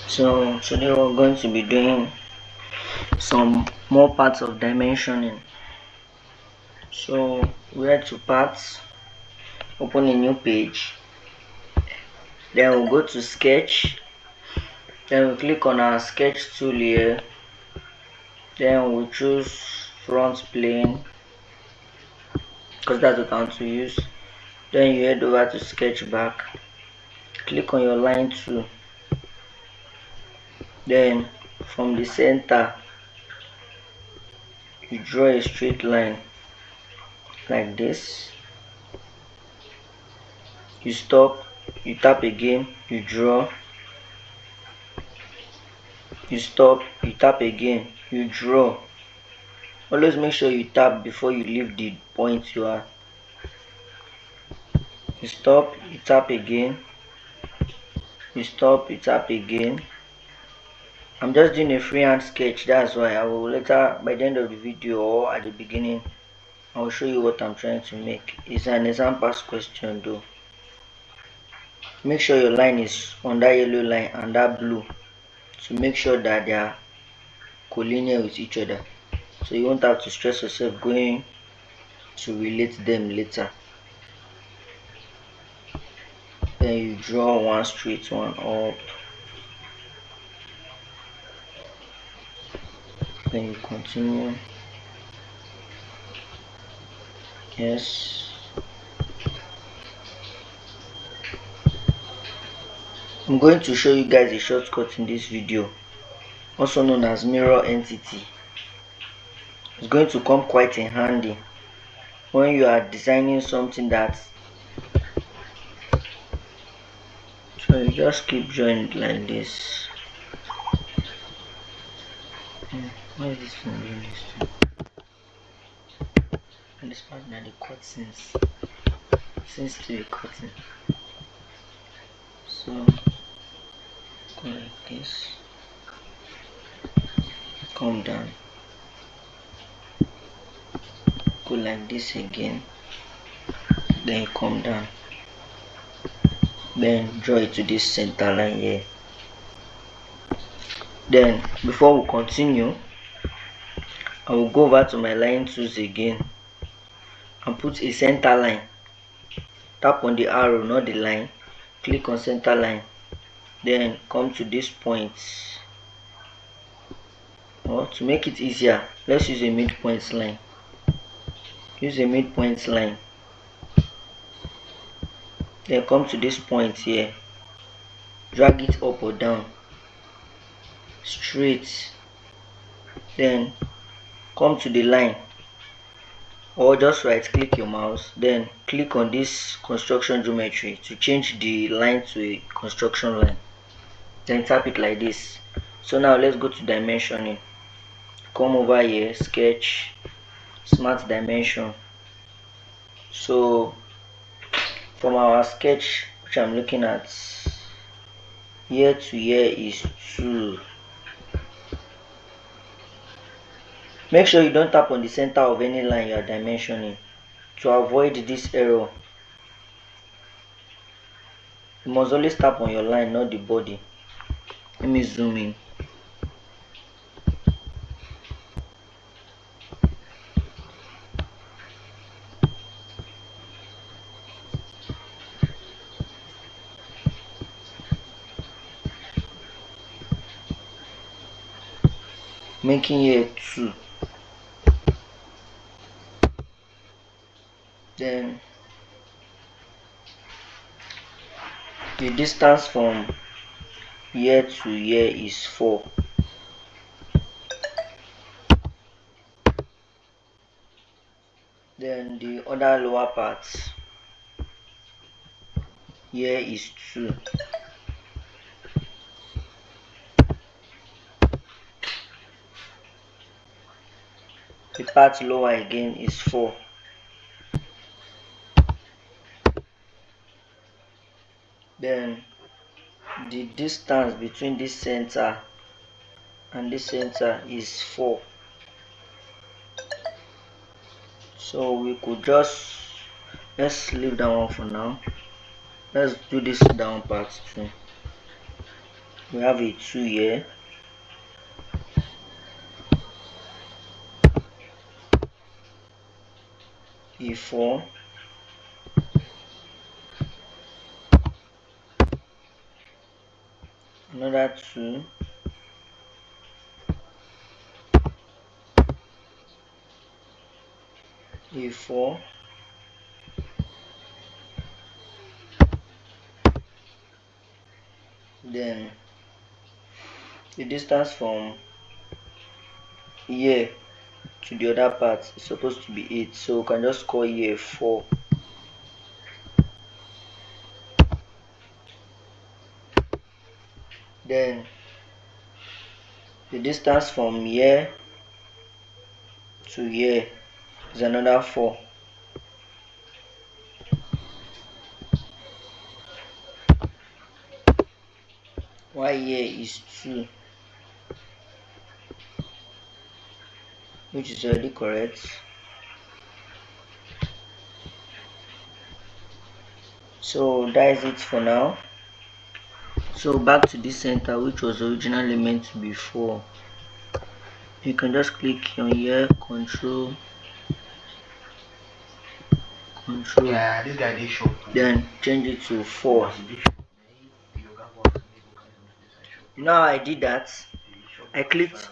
So today we're going to be doing some more parts of dimensioning. So we're to parts, open a new page, then we'll go to sketch, then we'll click on our sketch tool here, then we'll choose front plane because that's what I want to use. Then you head over to sketch back, click on your line tool, then from the center you draw a straight line like this. You stop, you tap again, you draw, you stop, you tap again, you draw. Always make sure you tap before you leave the point you are. You stop, you tap again, you stop, you tap again. I'm just doing a freehand sketch, that's why I will later, by the end of the video or at the beginning, I will show you what I'm trying to make. It's an exam pass question though. Make sure your line is on that yellow line and that blue to make sure that they are collinear with each other, so you won't have to stress yourself going to relate them later. Then you draw one straight one up, then you continue. Yes, I'm going to show you guys a shortcut in this video, also known as mirror entity. It's going to come quite in handy when you are designing something that, so you just keep drawing it like this. Why is this one doing this too? And this part now the cut seems to be cutting. So go like this, come down, go like this again, then you come down, then draw it to this center line here. Then before we continue, I will go over to my line tools again and put a center line. Tap on the arrow, not the line, click on center line, then come to this point, or to make it easier, let's use a midpoint line. Use a midpoint line, then come to this point here, drag it up or down, straight, then come to the line, or just right click your mouse, then click on this construction geometry to change the line to a construction line, then tap it like this. So now let's go to dimensioning. Come over here, sketch, smart dimension. So from our sketch, which I'm looking at, here to here is 2. Make sure you don't tap on the center of any line you are dimensioning to avoid this error. You must always tap on your line, not the body. Let me zoom in. Making here 2. Then the distance from here to here is 4. Then the other lower part here is 2. The part lower again is 4. Then the distance between this center and this center is 4. So we could just, let's leave that one for now. Let's do this down part too. we have a 2 here, a4, another 2, a4, then the distance from here to the other part is supposed to be 8, so we can just call here 4. Then the distance from here to here is another 4. While here is 2, which is already correct. So that is it for now. So back to this center, which was originally meant to be 4. You can just click on here, control, yeah, this guy did show. then change it to 4. You know how I did that? I clicked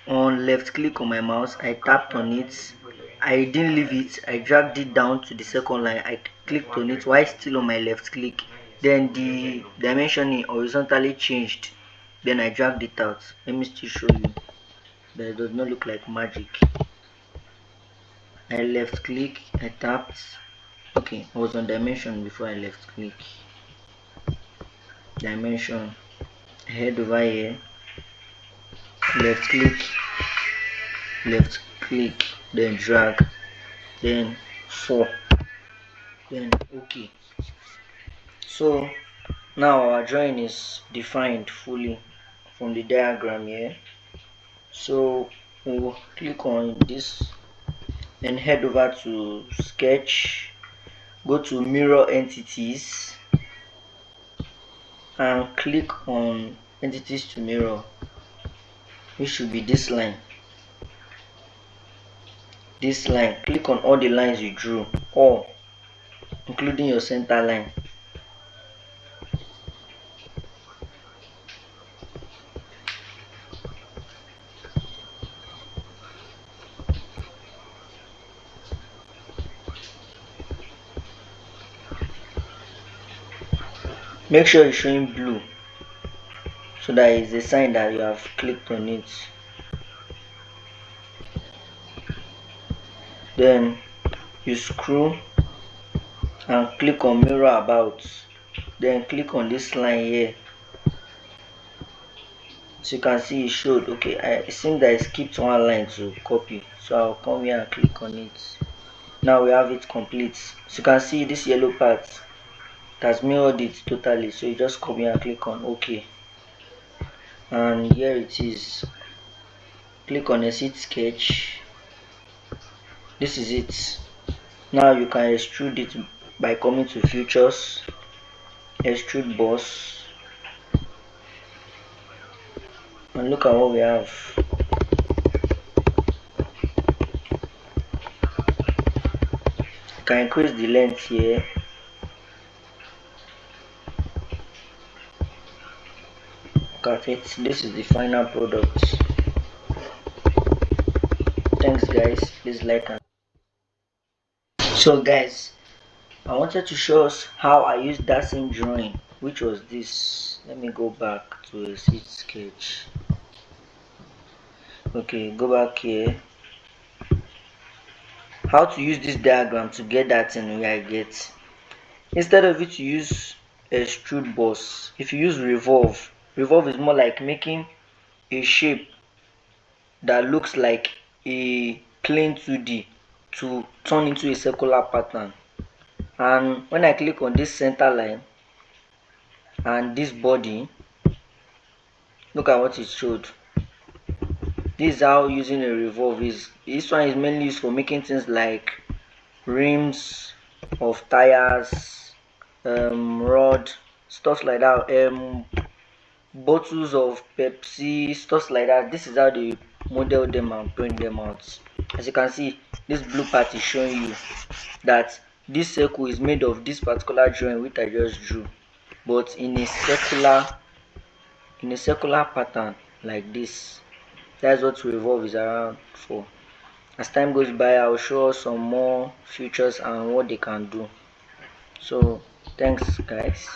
on left click on my mouse, I tapped on it, I didn't leave it, I dragged it down to the second line, I clicked on it while still on my left click, then the dimensioning horizontally changed, then I dragged it out. Let me still show you that it does not look like magic. I left click, I tapped, okay, I was on dimension before I left click, dimension, head over here, left click, then drag, then 4, then okay. So now our drawing is defined fully from the diagram here. So we'll click on this and head over to sketch, go to mirror entities and click on entities to mirror, which should be this line. Click on all the lines you drew, all including your center line. Make sure it's showing blue, so that is a sign that you have clicked on it. Then you scroll and click on mirror about, then click on this line here. So you can see it showed. Okay, I think that I skipped one line to copy, so I'll come here and click on it. Now we have it complete. So you can see this yellow part has mirrored it totally, so you just come here and click on OK, and here it is. Click on exit sketch. This is it. Now you can extrude it by coming to features, extrude boss, and look at what we have. You can increase the length here. Look at it. This is the final product. Thanks guys, please like and so guys, I wanted to show us how I used that same drawing, which was this. Let me go back to a seed sketch. Okay, go back here. How to use this diagram to get that thing where I get. Instead of it to use extrude boss, if you use revolve is more like making a shape that looks like a plain 2D to turn into a circular pattern. And when I click on this center line and this body, look at what it showed. This is how using a revolve is. This one is mainly used for making things like rims of tires, rod, stuff like that, bottles of Pepsi, stuff like that. This is how they model them and print them out. As you can see, this blue part is showing you that this circle is made of this particular drawing which I just drew, but in a circular pattern like this. That's what Revolve is around for. As time goes by, I'll show us some more features and what they can do. So thanks guys.